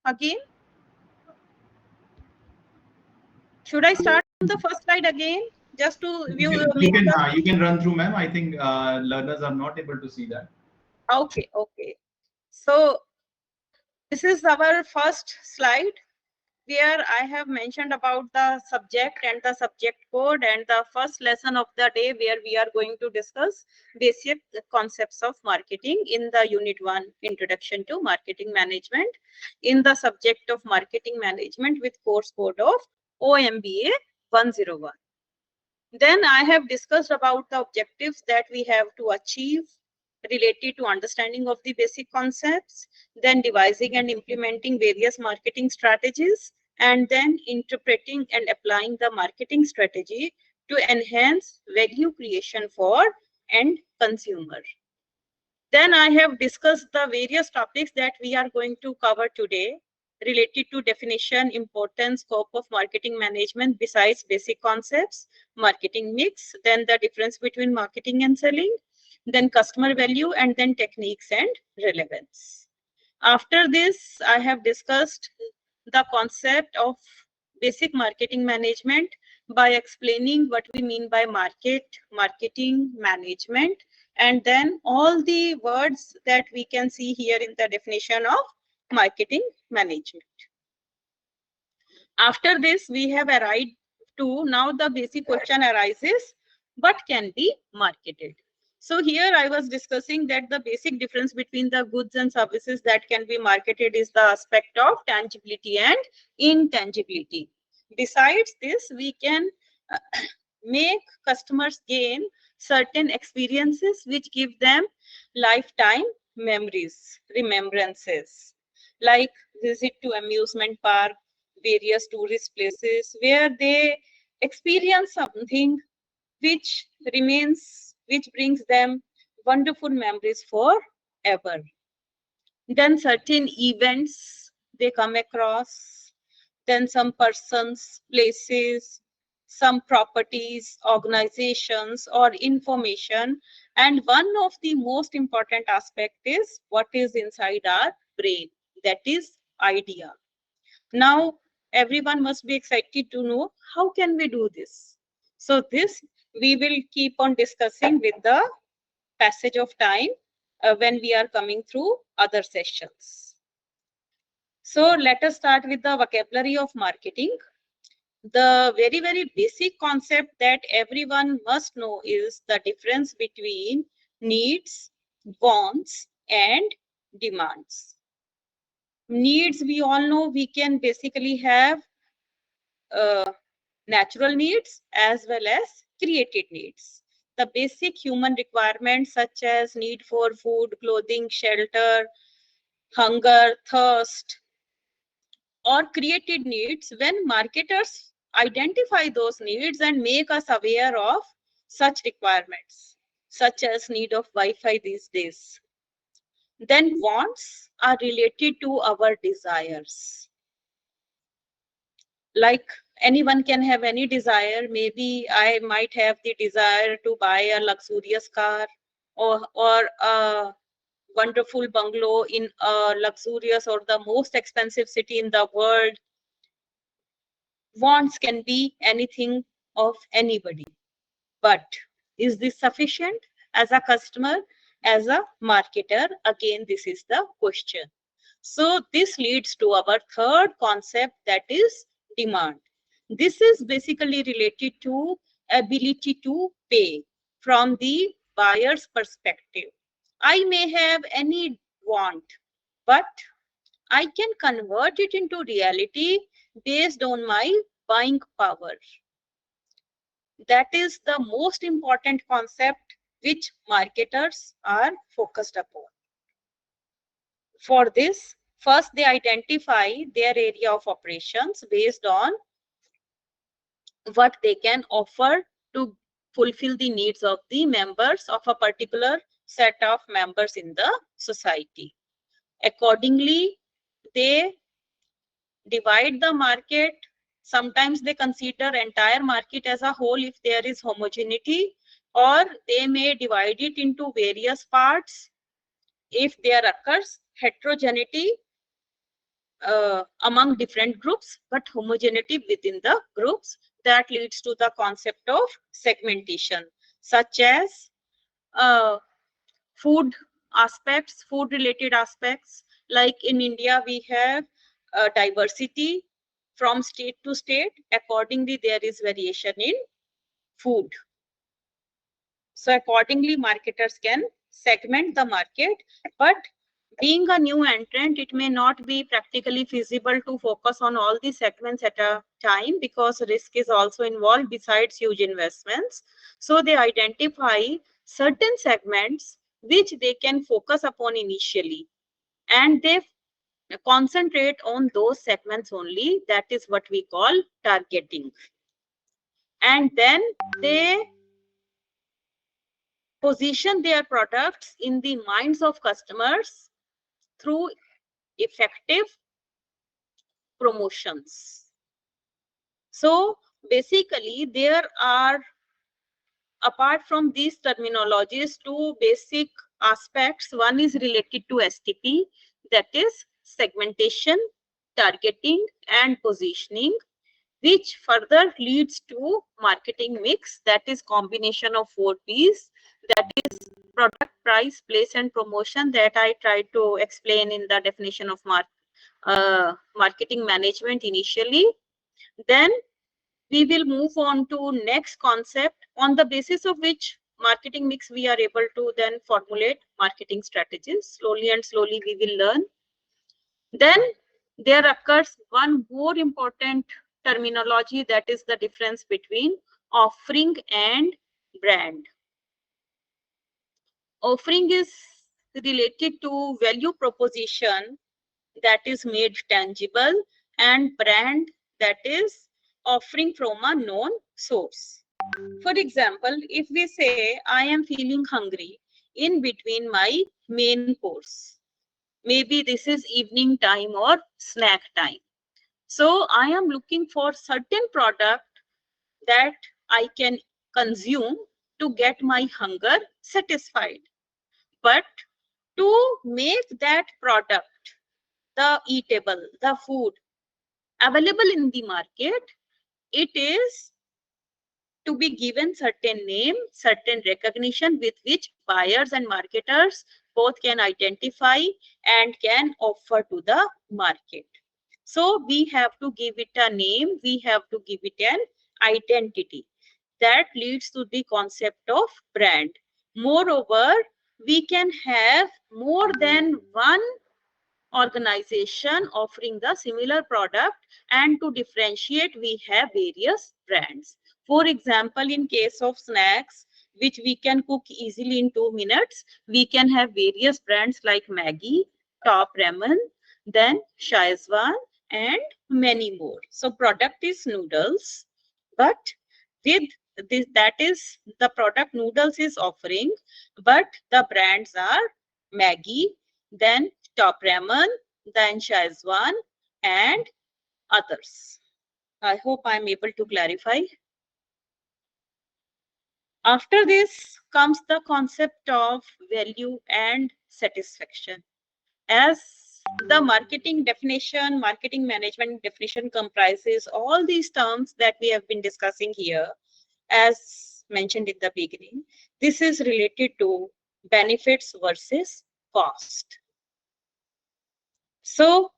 again? Should I start from the first slide again? Just to view. You can run through, ma'am. I think learners are not able to see that. Okay, okay. So this is our first slide, where I have mentioned about the subject and the subject code and the first lesson of the day, where we are going to discuss basic concepts of marketing in the Unit 1, Introduction to Marketing Management, in the subject of Marketing Management with course code of OMBA 101. Then I have discussed about the objectives that we have to achieve related to understanding of the basic concepts, then devising and implementing various marketing strategies, and then interpreting and applying the marketing strategy to enhance value creation for end consumer. Then I have discussed the various topics that we are going to cover today related to definition, importance, scope of marketing management besides basic concepts, marketing mix, then the difference between marketing and selling, then customer value, and then techniques and relevance. After this, I have discussed the concept of basic marketing management by explaining what we mean by marketing, management, and then all the words that we can see here in the definition of marketing management. After this, we have arrived to now the basic question arises, what can be marketed? So here I was discussing that the basic difference between the goods and services that can be marketed is the aspect of tangibility and intangibility. Besides this, we can make customers gain certain experiences which give them lifetime memories, remembrances, like visit to amusement park, various tourist places where they experience something which brings them wonderful memories forever. Then certain events they come across, then some persons, places, some properties, organizations, or information. And one of the most important aspect is what is inside our brain, that is idea. Now, everyone must be excited to know how can we do this. So this we will keep on discussing with the passage of time when we are coming through other sessions. So let us start with the vocabulary of marketing. The very, very basic concept that everyone must know is the difference between needs, wants, and demands. Needs, we all know we can basically have natural needs as well as created needs. The basic human requirements such as need for food, clothing, shelter, hunger, thirst, or created needs, when marketers identify those needs and make us aware of such requirements, such as need of Wi-Fi these days. Then wants are related to our desires. Like anyone can have any desire. Maybe I might have the desire to buy a luxurious car or a wonderful bungalow in a luxurious or the most expensive city in the world. Wants can be anything of anybody. But is this sufficient as a customer, as a marketer? Again, this is the question. So this leads to our third concept, that is demand. This is basically related to ability to pay from the buyer's perspective. I may have any want, but I can convert it into reality based on my buying power. That is the most important concept which marketers are focused upon. For this, first they identify their area of operations based on what they can offer to fulfill the needs of the members of a particular set of members in the society. Accordingly, they divide the market. Sometimes they consider entire market as a whole if there is homogeneity, or they may divide it into various parts if there occurs heterogeneity. among different groups, but homogeneity within the groups. That leads to the concept of segmentation, such as food aspects, food related aspects. Like in India, we have diversity from state to state. Accordingly, there is variation in food. So accordingly, marketers can segment the market, but being a new entrant, it may not be practically feasible to focus on all the segments at a time because risk is also involved besides huge investments. So they identify certain segments which they can focus upon initially, and they concentrate on those segments only. That is what we call targeting. And then they position their products in the minds of customers through effective promotions. So basically, there are, apart from these terminologies, two basic aspects. One is related to STP, that is segmentation, targeting, and positioning, which further leads to marketing mix, that is combination of 4 P's, that is product, price, place, and promotion, that I tried to explain in the definition of marketing management initially. Then we will move on to next concept, on the basis of which marketing mix we are able to then formulate marketing strategies. Slowly and slowly we will learn. Then there occurs one more important terminology, that is the difference between offering and brand. Offering is related to value proposition that is made tangible, and brand, that is offering from a known source. For example, if we say I am feeling hungry in between my main course, maybe this is evening time or snack time. So I am looking for certain product that I can consume to get my hunger satisfied. But to make that product, the eatable, the food available in the market, it is to be given certain name, certain recognition with which buyers and marketers both can identify and can offer to the market. So we have to give it a name, we have to give it an identity. That leads to the concept of brand. Moreover, we can have more than one organization offering the similar product, and to differentiate we have various brands. For example, in case of snacks which we can cook easily in 2 minutes, we can have various brands like Maggi, Top Ramen, then Shaizwan, and many more. So product is noodles, but with this, that is the product noodles is offering, but the brands are Maggi, then Top Ramen, then Shaizwan, and others. I hope I'm able to clarify. After this comes the concept of value and satisfaction. As the marketing definition, marketing management definition comprises all these terms that we have been discussing here, as mentioned in the beginning. This is related to benefits versus cost. So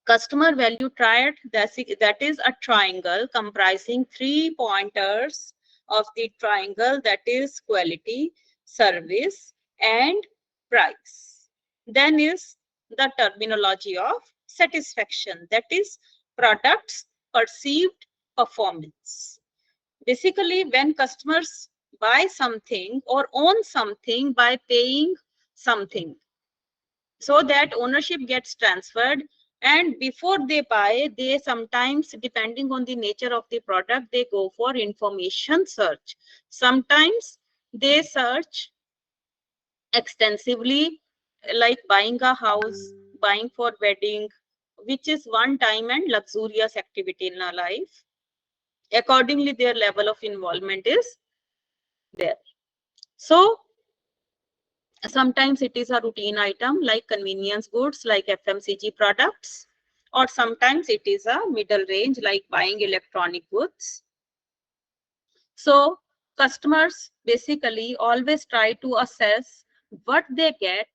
customer value triad, that is a triangle comprising 3 pointers of the triangle, that is quality, service, and price. Then is the terminology of satisfaction, that is products perceived performance. Basically, when customers buy something or own something by paying something, so that ownership gets transferred, and before they buy, they sometimes, depending on the nature of the product, they go for information search. Sometimes they search extensively, like buying a house, buying for wedding, which is one time and luxurious activity in our life. Accordingly, their level of involvement is there. So Sometimes it is a routine item like convenience goods, like FMCG products, or sometimes it is a middle range like buying electronic goods. So customers basically always try to assess what they get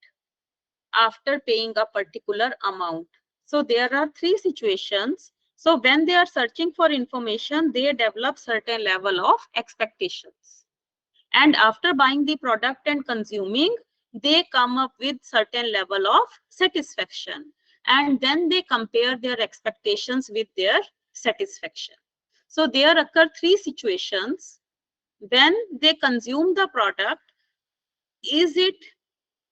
after paying a particular amount. So there are three situations. So when they are searching for information, they develop certain level of expectations. And after buying the product and consuming, they come up with certain level of satisfaction. And then they compare their expectations with their satisfaction. So there occur three situations. When they consume the product, is it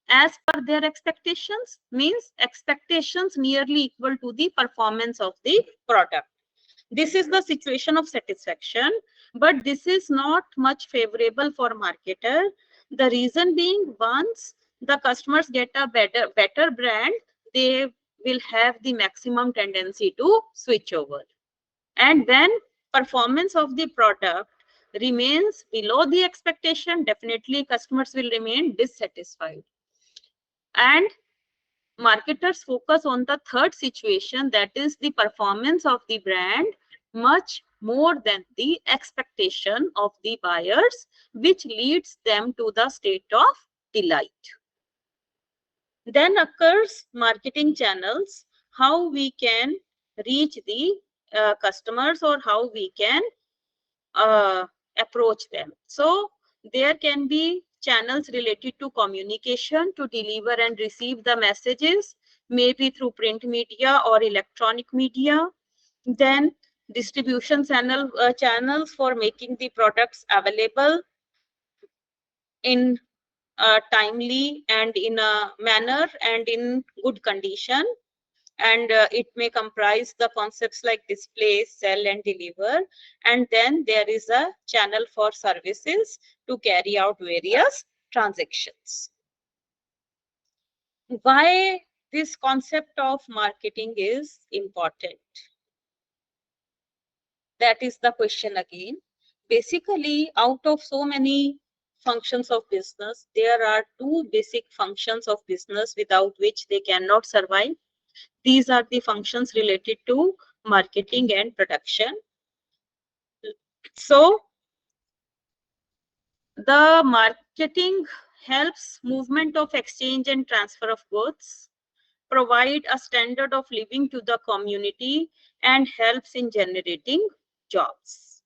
as per their expectations? Means expectations nearly equal to the performance of the product. This is the situation of satisfaction, but this is not much favorable for marketer. The reason being, once the customers get a better brand, they will have the maximum tendency to switch over. And when performance of the product remains below the expectation, definitely customers will remain dissatisfied. And marketers focus on the third situation, that is the performance of the brand, much more than the expectation of the buyers, which leads them to the state of delight. Then occurs marketing channels, how we can reach the customers or how we can approach them. So there can be channels related to communication to deliver and receive the messages, maybe through print media or electronic media. Then distribution channels for making the products available in a timely and in a manner and in good condition. And it may comprise the concepts like display, sell, and deliver. And then there is a channel for services to carry out various transactions. Why this concept of marketing is important? That is the question again. Basically, out of so many functions of business, there are two basic functions of business without which they cannot survive. These are the functions related to marketing and production. So the marketing helps movement of exchange and transfer of goods, provide a standard of living to the community, and helps in generating jobs.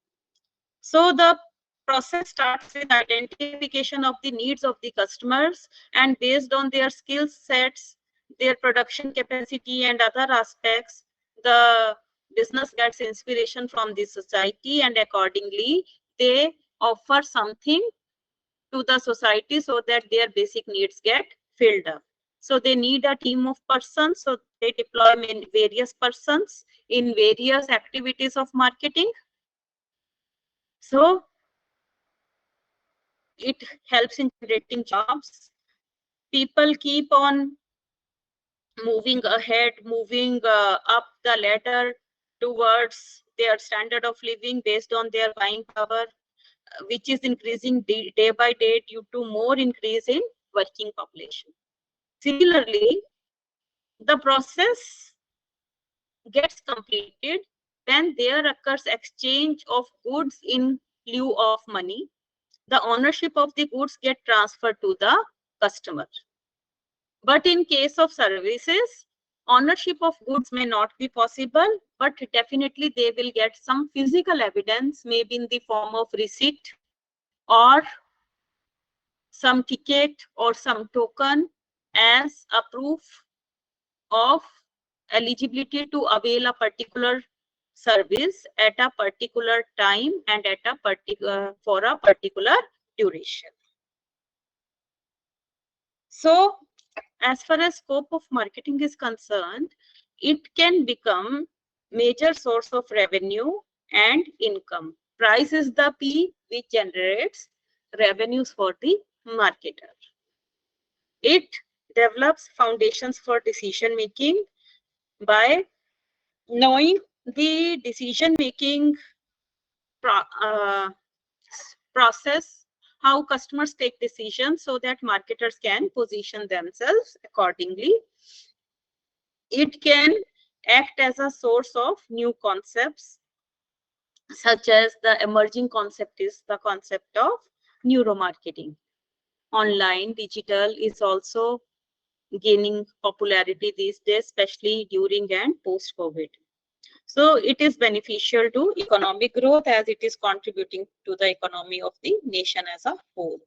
So the process starts with identification of the needs of the customers, and based on their skill sets, their production capacity, and other aspects, the business gets inspiration from the society, and accordingly they offer something to the society so that their basic needs get filled up. So they need a team of persons, so they deploy various persons in various activities of marketing. So it helps in generating jobs. People keep on moving ahead, moving up the ladder towards their standard of living based on their buying power, which is increasing day by day due to more increase in working population. Similarly, the process gets completed when there occurs exchange of goods in lieu of money. The ownership of the goods get transferred to the customer. But in case of services, ownership of goods may not be possible, but definitely they will get some physical evidence, maybe in the form of receipt or some ticket or some token as a proof of eligibility to avail a particular service at a particular time and at a for a particular duration. So as far as scope of marketing is concerned, it can become major source of revenue and income. Price is the P which generates revenues for the marketer. It develops foundations for decision making by knowing the decision making process how customers take decisions so that marketers can position themselves accordingly. It can act as a source of new concepts, such as the emerging concept is the concept of neuromarketing. Online, digital is also gaining popularity these days, especially during and post-COVID. So it is beneficial to economic growth as it is contributing to the economy of the nation as a whole.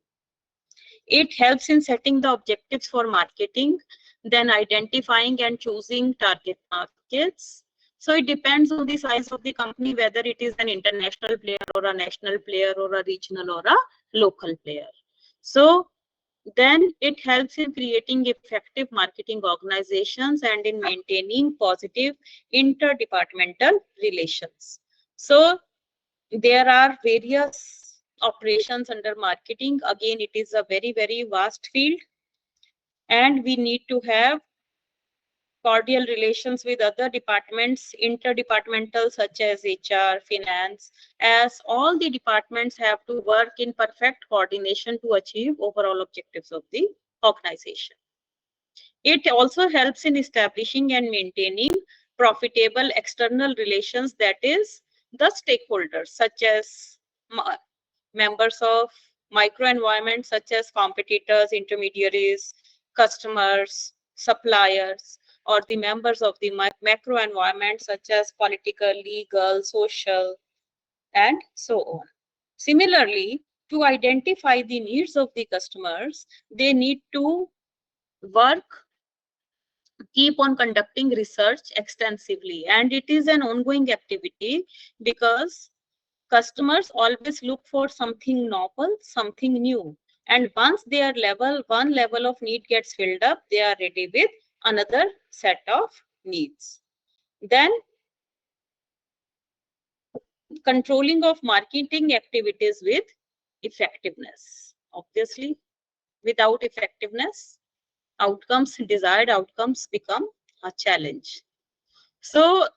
It helps in setting the objectives for marketing, then identifying and choosing target markets. So it depends on the size of the company, whether it is an international player or a national player or a regional or a local player. So then it helps in creating effective marketing organizations and in maintaining positive interdepartmental relations. So there are various operations under marketing. Again, it is a very, very vast field, and we need to have cordial relations with other departments, interdepartmental, such as HR, finance, as all the departments have to work in perfect coordination to achieve overall objectives of the organization. It also helps in establishing and maintaining profitable external relations, that is, the stakeholders, such as members of microenvironment, such as competitors, intermediaries, customers, suppliers, or the members of the macro environment, such as political, legal, social, and so on. Similarly, to identify the needs of the customers, they need to work, keep on conducting research extensively, and it is an ongoing activity because customers always look for something novel, something new, and once their one level of need gets filled up, they are ready with another set of needs. Then controlling of marketing activities with effectiveness. Obviously, without effectiveness, desired outcomes become a challenge. So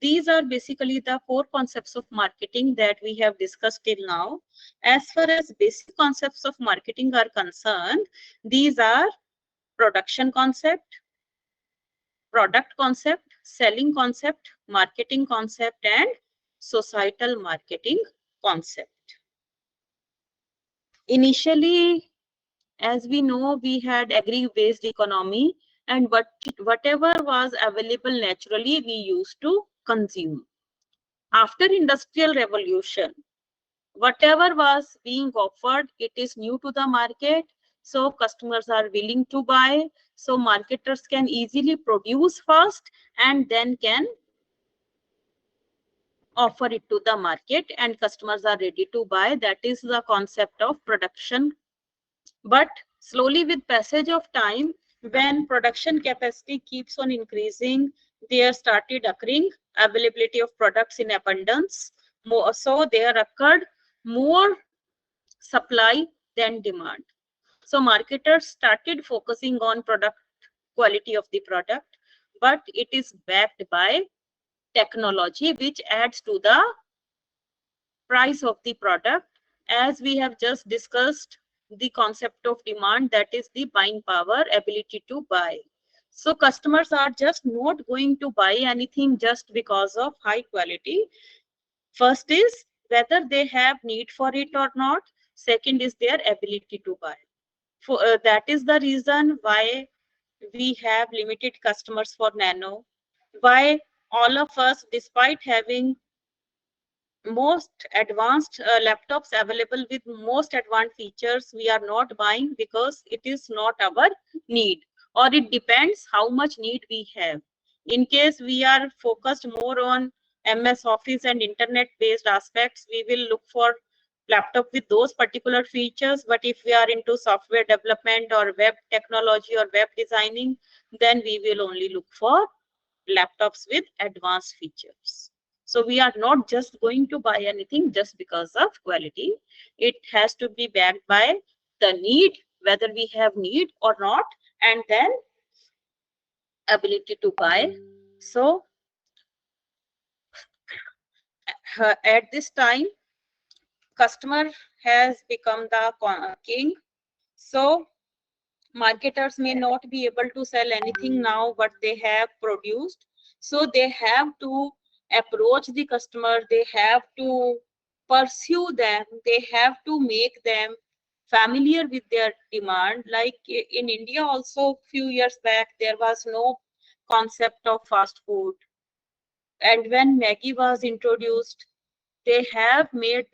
these are basically the four concepts of marketing that we have discussed till now. As far as basic concepts of marketing are concerned, these are production concept, product concept, selling concept, marketing concept, and societal marketing concept. Initially, as we know, we had agri-based economy, and whatever was available naturally, we used to consume. After industrial revolution, whatever was being offered, it is new to the market, so customers are willing to buy, so marketers can easily produce first and then can offer it to the market, and customers are ready to buy. That is the concept of production. But slowly, with passage of time, when production capacity keeps on increasing, there started occurring availability of products in abundance. So there occurred more supply than demand. So marketers started focusing on product quality of the product, but it is backed by technology, which adds to the price of the product. As we have just discussed, the concept of demand, that is the buying power, ability to buy. So customers are just not going to buy anything just because of high quality. First is whether they have need for it or not. Second is their ability to buy. That is the reason why we have limited customers for Nano. Why all of us, despite having most advanced laptops available with most advanced features, we are not buying because it is not our need, or it depends how much need we have. In case we are focused more on MS Office and internet based aspects, we will look for laptop with those particular features. But if we are into software development or web technology or web designing, then we will only look for laptops with advanced features. So we are not just going to buy anything just because of quality. It has to be backed by the need, whether we have need or not, and then ability to buy. So at this time, customer has become the king. So marketers may not be able to sell anything now what they have produced. So they have to approach the customer, they have to pursue them, they have to make them familiar with their demand. Like in India also, few years back, there was no concept of fast food. And when Maggie was introduced, they have made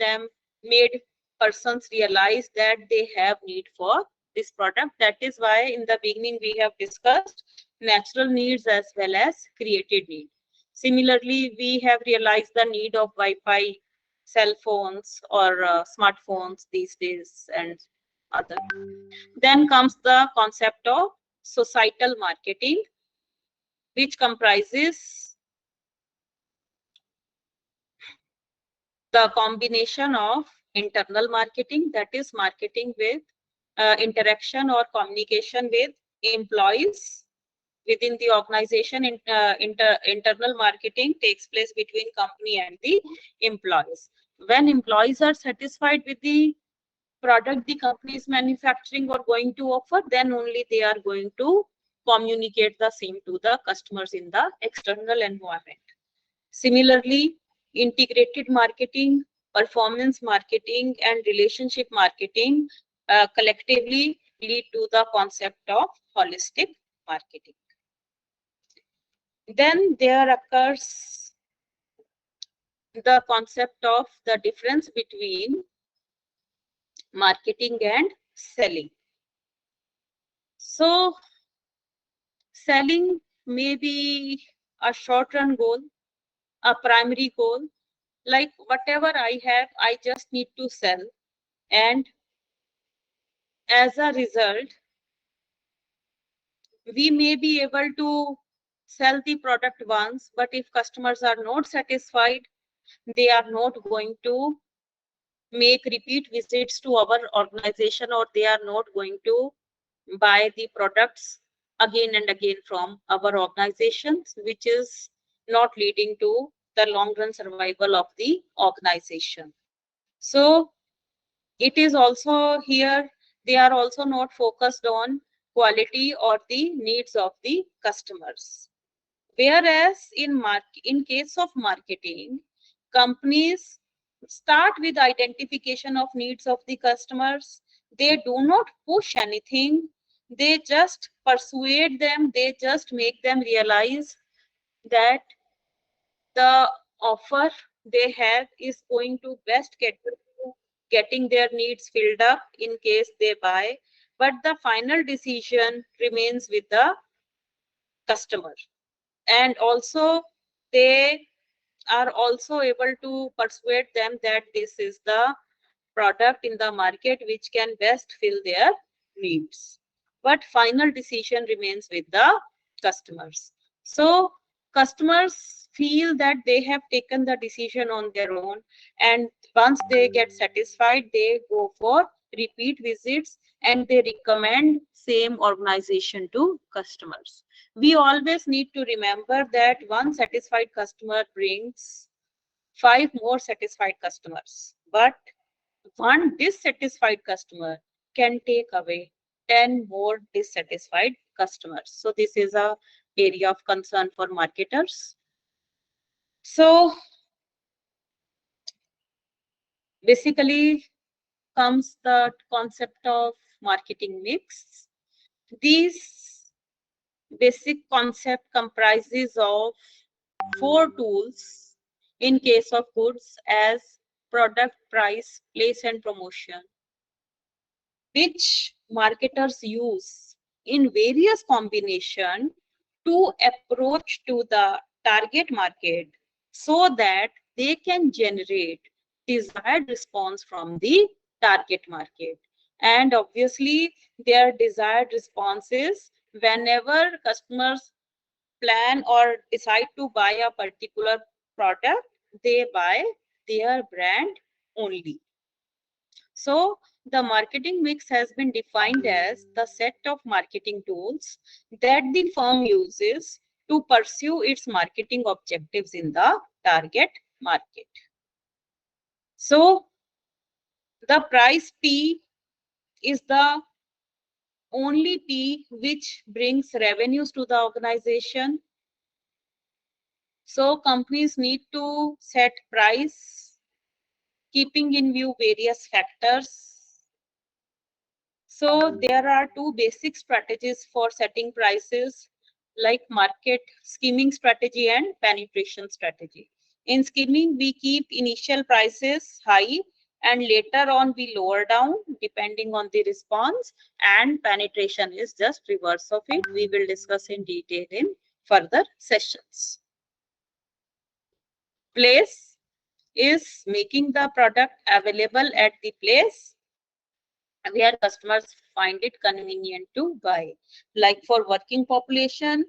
persons realize that they have need for this product. That is why in the beginning we have discussed natural needs as well as created need. Similarly, we have realized the need of Wi-Fi, cell phones or smartphones these days and other. Then comes the concept of societal marketing, which comprises the combination of internal marketing, that is marketing with interaction or communication with employees within the organization. Internal marketing takes place between company and the employees. When employees are satisfied with the product the company is manufacturing or going to offer, then only they are going to communicate the same to the customers in the external environment. Similarly, integrated marketing, performance marketing, and relationship marketing collectively lead to the concept of holistic marketing. Then there occurs the concept of the difference between marketing and selling. So, selling may be a short-run goal, a primary goal, like whatever I have, I just need to sell. And as a result, we may be able to sell the product once, but if customers are not satisfied, they are not going to make repeat visits to our organization, or they are not going to buy the products again and again from our organizations, which is not leading to the long run survival of the organization. So it is also here, they are also not focused on quality or the needs of the customers. Whereas in case of marketing, companies start with identification of needs of the customers. They do not push anything. They just persuade them. They just make them realize that the offer they have is going to best get to getting their needs filled up in case they buy. But the final decision remains with the customer. And also they are also able to persuade them that this is the product in the market which can best fill their needs. But final decision remains with the customers. So customers feel that they have taken the decision on their own, and once they get satisfied, they go for repeat visits and they recommend same organization to customers. We always need to remember that one satisfied customer brings 5 more satisfied customers, but one dissatisfied customer can take away 10 more dissatisfied customers. So this is a area of concern for marketers. So basically comes the concept of marketing mix. These basic concept comprises of 4 tools in case of goods as product, price, place, and promotion, which marketers use in various combination to approach to the target market so that they can generate desired response from the target market. And obviously their desired response is whenever customers plan or decide to buy a particular product, they buy their brand only. So the marketing mix has been defined as the set of marketing tools that the firm uses to pursue its marketing objectives in the target market. So The price P is the only P which brings revenues to the organization. So companies need to set price, keeping in view various factors. So there are two basic strategies for setting prices, like market skimming strategy and penetration strategy. In skimming, we keep initial prices high and later on we lower down depending on the response, and penetration is just reverse of it. We will discuss in detail in further sessions. Place is making the product available at the place where customers find it convenient to buy. Like for working population,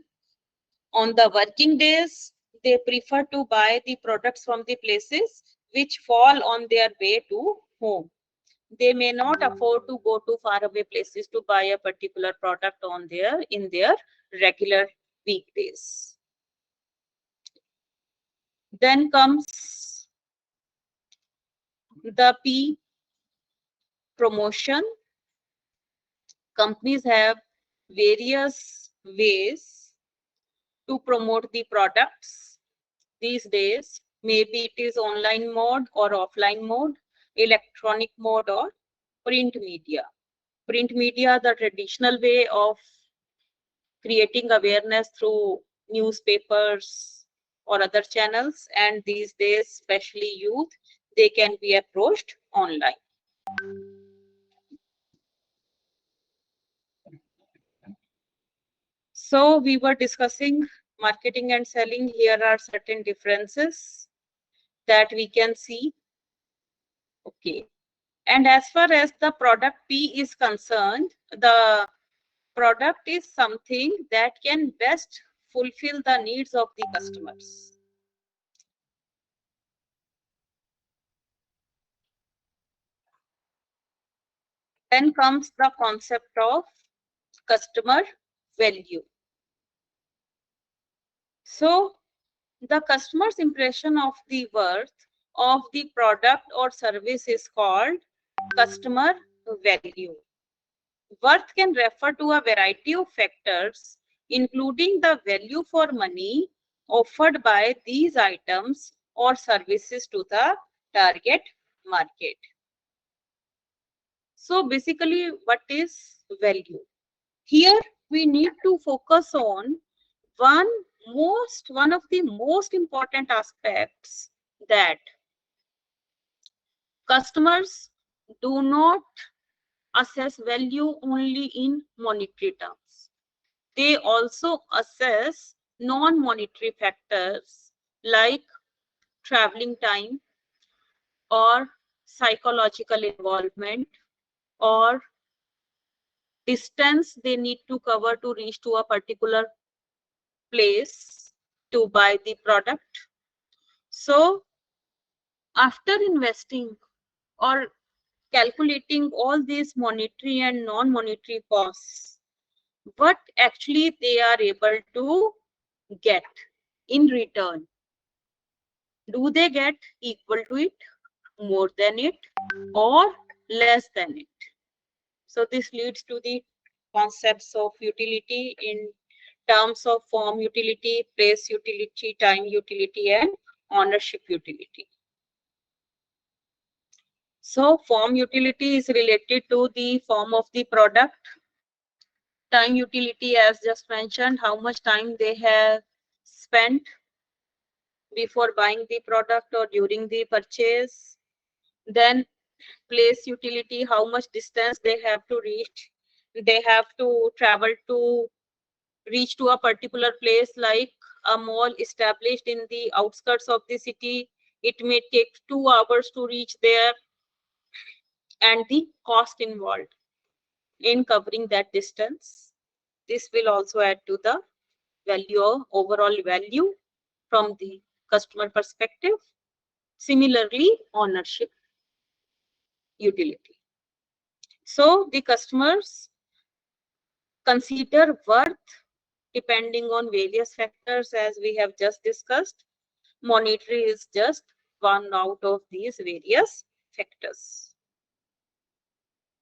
on the working days, they prefer to buy the products from the places which fall on their way to home. They may not afford to go to faraway places to buy a particular product in their regular weekdays. Then comes the P, promotion. Companies have various ways to promote the products these days. Maybe it is online mode or offline mode, electronic mode or print media. Print media, the traditional way of creating awareness through newspapers or other channels, and these days, especially youth, they can be approached online. So we were discussing marketing and selling. Here are certain differences that we can see. Okay. And as far as the product P is concerned, the product is something that can best fulfill the needs of the customers. Then comes the concept of customer value. So the customer's impression of the worth of the product or service is called customer value. Worth can refer to a variety of factors, including the value for money offered by these items or services to the target market. So basically, what is value? Here we need to focus on one of the most important aspects, that customers do not assess value only in monetary terms. They also assess non-monetary factors like traveling time or psychological involvement or distance they need to cover to reach to a particular place to buy the product. So after investing or calculating all these monetary and non-monetary costs, what actually they are able to get in return? Do they get equal to it, more than it, or less than it? So this leads to the concepts of utility in terms of form utility, place utility, time utility, and ownership utility. So form utility is related to the form of the product. Time utility, as just mentioned, how much time they have spent before buying the product or during the purchase. Then place utility, how much distance they have to reach. They have to travel to reach to a particular place, like a mall established in the outskirts of the city. It may take 2 hours to reach there, and the cost involved in covering that distance. This will also add to the value, overall value from the customer perspective. Similarly, ownership utility. So the customers consider worth depending on various factors, as we have just discussed. Monetary is just one out of these various factors.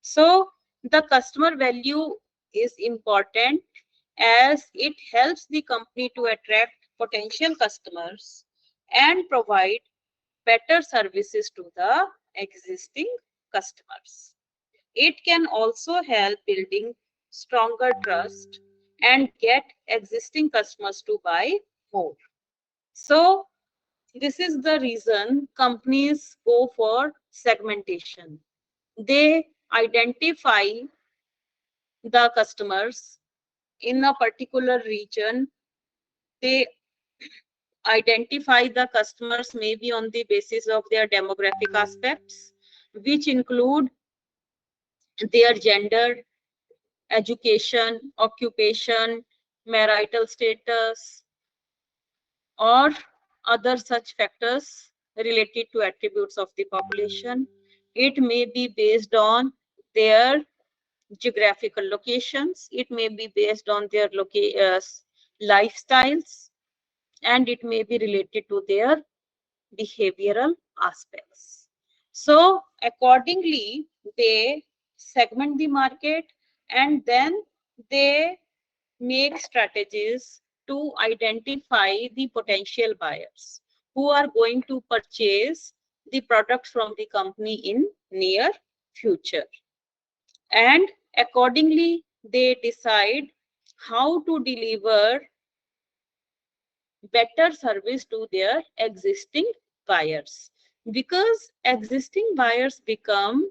So the customer value is important as it helps the company to attract potential customers and provide better services to the existing customers. It can also help building stronger trust and get existing customers to buy more. So this is the reason companies go for segmentation. They identify the customers in a particular region. They identify the customers maybe on the basis of their demographic aspects, which include their gender, education, occupation, marital status, or other such factors related to attributes of the population. It may be based on their geographical locations, it may be based on their lifestyles, and it may be related to their behavioral aspects. So accordingly, they segment the market and then they make strategies to identify the potential buyers who are going to purchase the products from the company in near future. And accordingly, they decide how to deliver better service to their existing buyers, because existing buyers become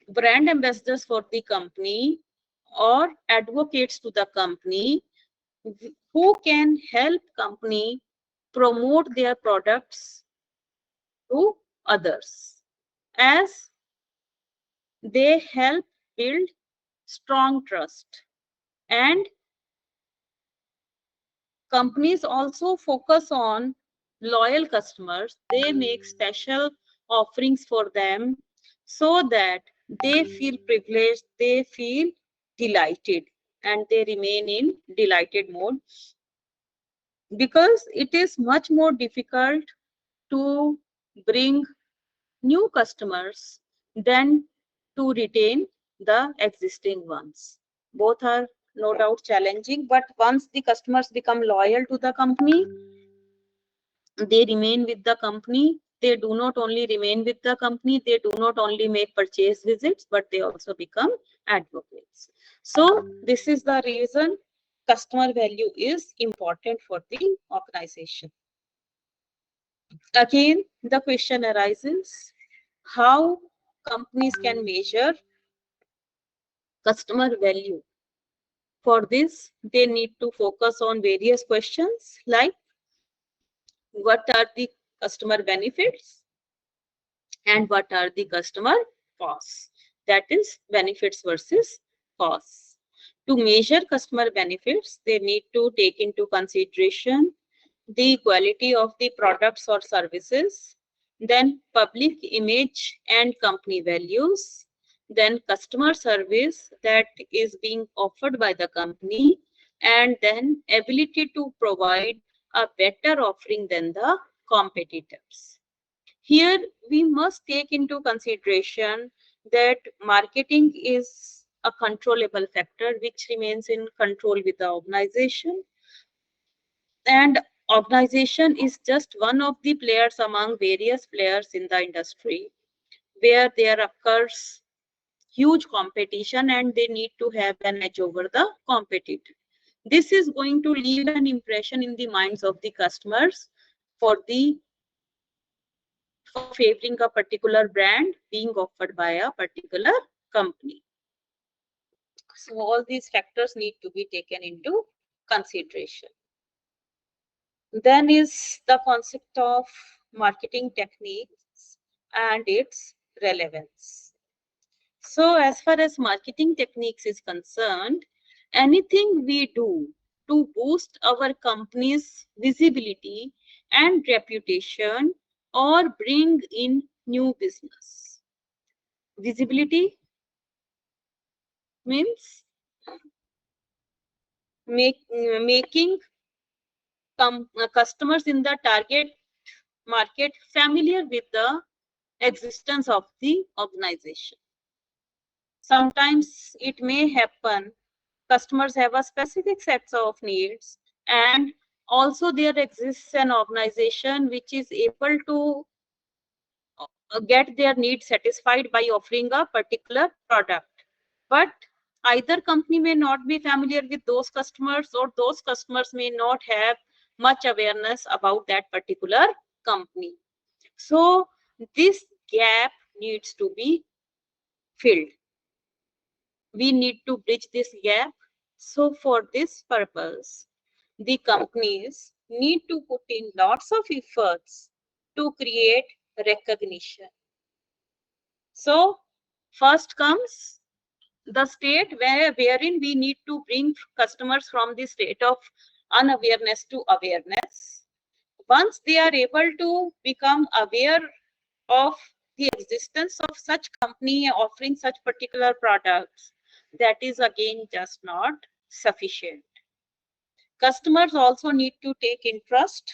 brand ambassadors for the company or advocates to the company who can help company promote their products to others, as they help build strong trust. And companies also focus on loyal customers. They make special offerings for them so that they feel privileged, they feel delighted, and they remain in delighted mode, because it is much more difficult to bring new customers than to retain the existing ones. Both are no doubt challenging, but once the customers become loyal to the company, they remain with the company. They do not only remain with the company, they do not only make purchase visits, but they also become advocates. So this is the reason customer value is important for the organization. Again, the question arises, how companies can measure customer value. For this, they need to focus on various questions like, what are the customer benefits and what are the customer costs? That is benefits versus costs. To measure customer benefits, they need to take into consideration the quality of the products or services, then public image and company values, then customer service that is being offered by the company, and then ability to provide a better offering than the competitors. Here we must take into consideration that marketing is a controllable factor which remains in control with the organization, and organization is just one of the players among various players in the industry where there occurs huge competition and they need to have an edge over the competitor. This is going to leave an impression in the minds of the customers for favoring a particular brand being offered by a particular company. So all these factors need to be taken into consideration. Then is the concept of marketing techniques and its relevance. So as far as marketing techniques is concerned, anything we do to boost our company's visibility and reputation or bring in new business. Visibility means making customers in the target market familiar with the existence of the organization. Sometimes it may happen customers have a specific sets of needs, and also there exists an organization which is able to get their needs satisfied by offering a particular product. But either company may not be familiar with those customers, or those customers may not have much awareness about that particular company. So this gap needs to be filled. We need to bridge this gap. So for this purpose, the companies need to put in lots of efforts to create recognition. So first comes the state wherein we need to bring customers from the state of unawareness to awareness. Once they are able to become aware of the existence of such company offering such particular products, that is again just not sufficient. Customers also need to take interest.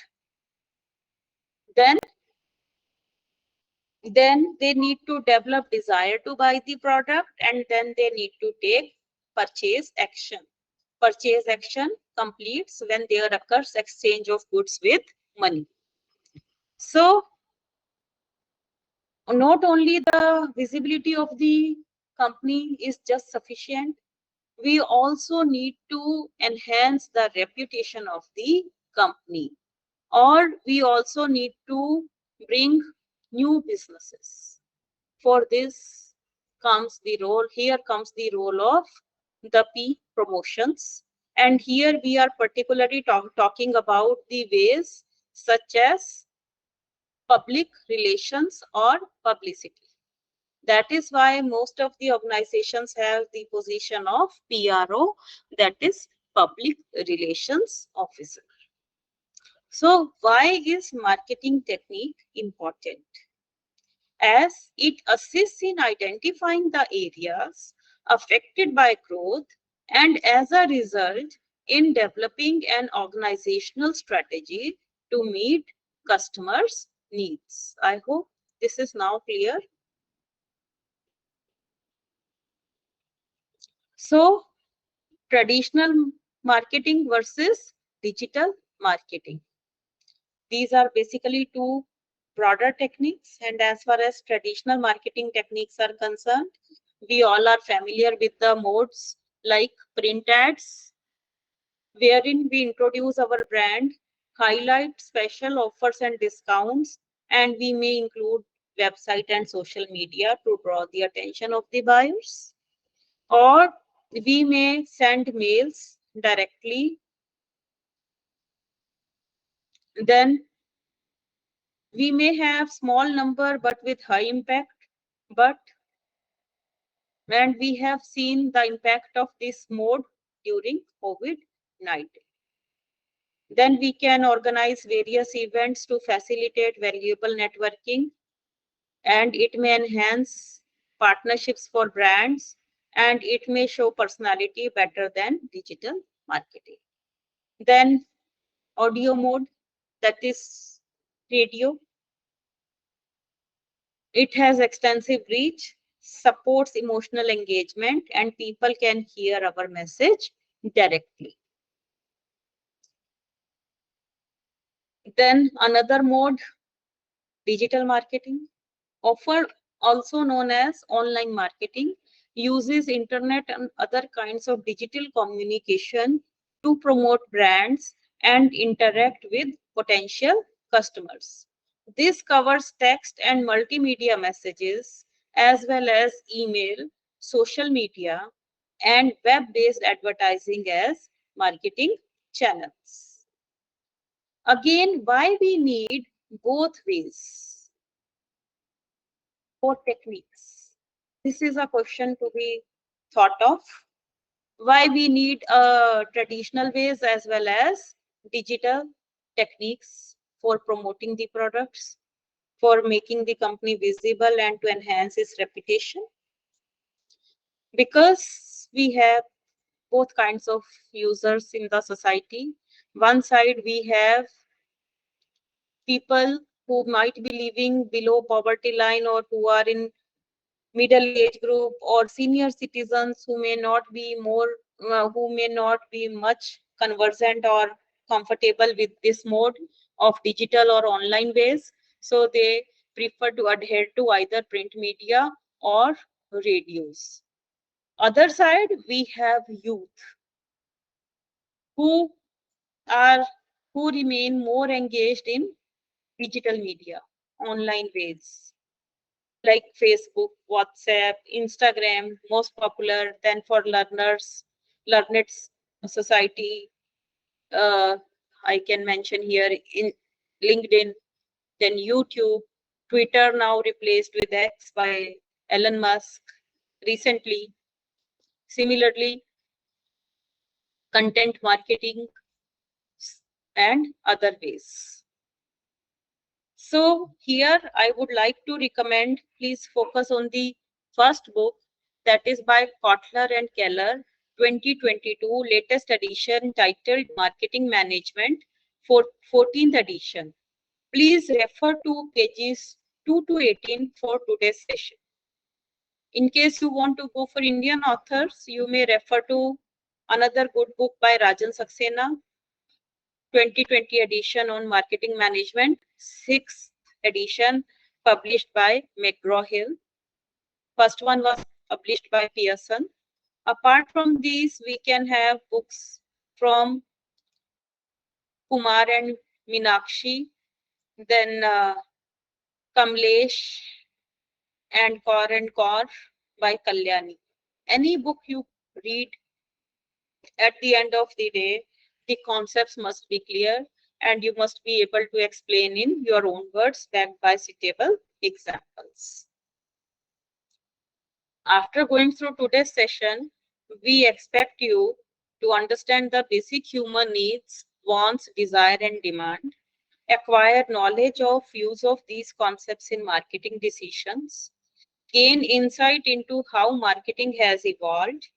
Then they need to develop desire to buy the product, and then they need to take purchase action. Purchase action completes when there occurs exchange of goods with money. So not only the visibility of the company is just sufficient, we also need to enhance the reputation of the company, or we also need to bring new businesses. For this comes the role, here comes the role of the P promotions. And here we are particularly talking about the ways such as public relations or publicity. That is why most of the organizations have the position of PRO, that is public relations officer. So why is marketing technique important? As it assists in identifying the areas affected by growth, and as a result in developing an organizational strategy to meet customers' needs. I hope this is now clear. So traditional marketing versus digital marketing. These are basically two broader techniques, and as far as traditional marketing techniques are concerned, we all are familiar with the modes like print ads, wherein we introduce our brand, highlight special offers and discounts, and we may include website and social media to draw the attention of the buyers. Or we may send mails directly. Then we may have small number but with high impact, and we have seen the impact of this mode during COVID-19. Then we can organize various events to facilitate valuable networking, and it may enhance partnerships for brands, and it may show personality better than digital marketing. Then audio mode, that is radio. It has extensive reach, supports emotional engagement, and people can hear our message directly. Then another mode, digital marketing, also known as online marketing, uses internet and other kinds of digital communication to promote brands and interact with potential customers. This covers text and multimedia messages, as well as email, social media, and web-based advertising as marketing channels. Again, why we need both ways, both techniques? This is a question to be thought of. Why we need traditional ways as well as digital techniques for promoting the products, for making the company visible and to enhance its reputation? Because we have both kinds of users in the society. One side we have people who might be living below poverty line, or who are in middle age group, or senior citizens who may not be much conversant or comfortable with this mode of digital or online ways. So they prefer to adhere to either print media or radios. Other side, we have youth who remain more engaged in digital media, online ways, like Facebook, WhatsApp, Instagram, most popular. Then for Learned Society, I can mention here in LinkedIn, then YouTube, Twitter now replaced with X by Elon Musk recently. Similarly, content marketing and other ways. So here I would like to recommend, please focus on the first book, that is by Kotler and Keller, 2022 latest edition, titled Marketing Management, 14th edition. Please refer to pages 2 to 18 for today's session. In case you want to go for Indian authors, you may refer to another good book by Rajan Saxena, 2020 edition on marketing management, 6th edition, published by McGraw-Hill. First one was published by Pearson. Apart from these, we can have books from Kumar and Meenakshi, then Kamlesh and Kaur by Kalyani. Any book you read, at the end of the day, the concepts must be clear and you must be able to explain in your own words, backed by citable examples. After going through today's session, we expect you to understand the basic human needs, wants, desire, and demand, acquire knowledge of use of these concepts in marketing decisions, gain insight into how marketing has evolved,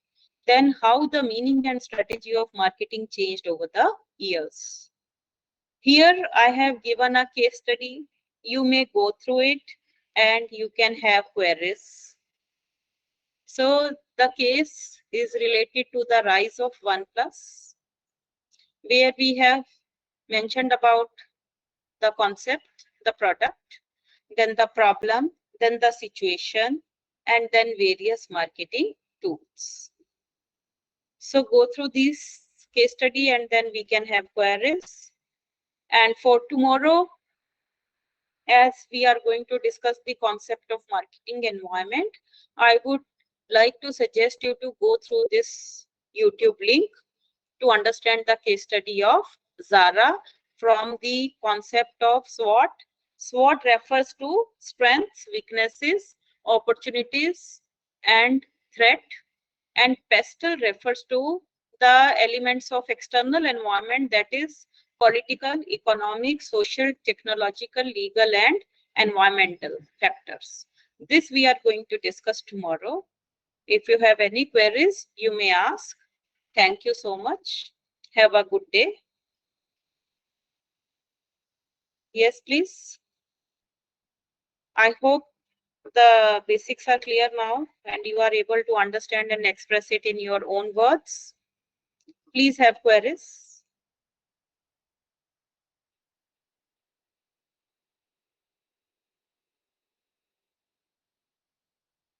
then how the meaning and strategy of marketing changed over the years. Here I have given a case study. You may go through it and you can have queries. So the case is related to the rise of OnePlus, where we have mentioned about the concept, the product, then the problem, then the situation, and then various marketing tools. So go through this case study and then we can have queries. And for tomorrow, as we are going to discuss the concept of marketing environment, I would like to suggest you to go through this YouTube link to understand the case study of Zara from the concept of SWOT. SWOT refers to strengths, weaknesses, opportunities, and threat. And PESTLE refers to the elements of external environment, that is political, economic, social, technological, legal, and environmental factors. This we are going to discuss tomorrow. If you have any queries, you may ask. Thank you so much. Have a good day. Yes, please. I hope the basics are clear now and you are able to understand and express it in your own words. Please have queries.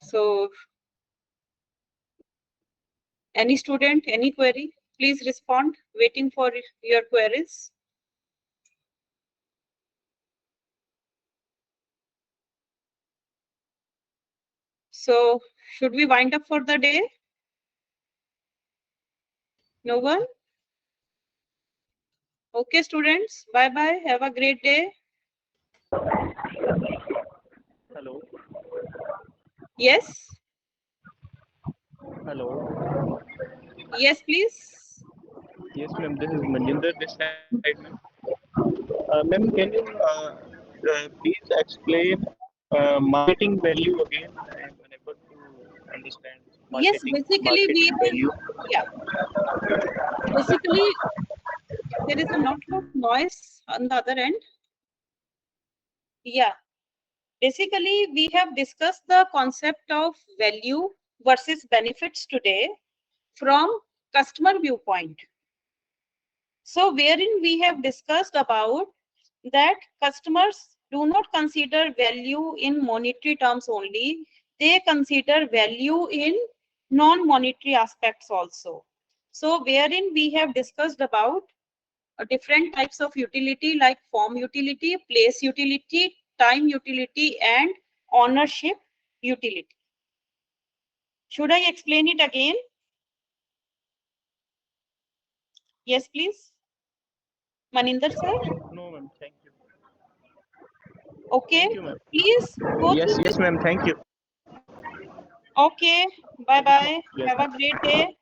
So, any student, any query, please respond. Waiting for your queries. So, should we wind up for the day? No one? Okay, students. Bye-bye. Have a great day. Hello. Yes? Hello. Yes, please. Yes, ma'am. This is Manjinder this side, ma'am. Ma'am, can you please explain marketing value again? I am unable to understand Yes, basically we marketing will, value. yeah. Basically, there is a lot of noise on the other end. Yeah. Basically, we have discussed the concept of value versus benefits today from customer viewpoint. So wherein we have discussed about that customers do not consider value in monetary terms only, they consider value in non-monetary aspects also. So wherein we have discussed about different types of utility like form utility, place utility, time utility, and ownership utility. Should I explain it again? Yes, please. Maninder sir. No, ma'am. Thank you. Okay. Thank you, ma'am. Please go Yes, through yes, this. ma'am. Thank you. Okay. Bye bye. Yes. Have a great day.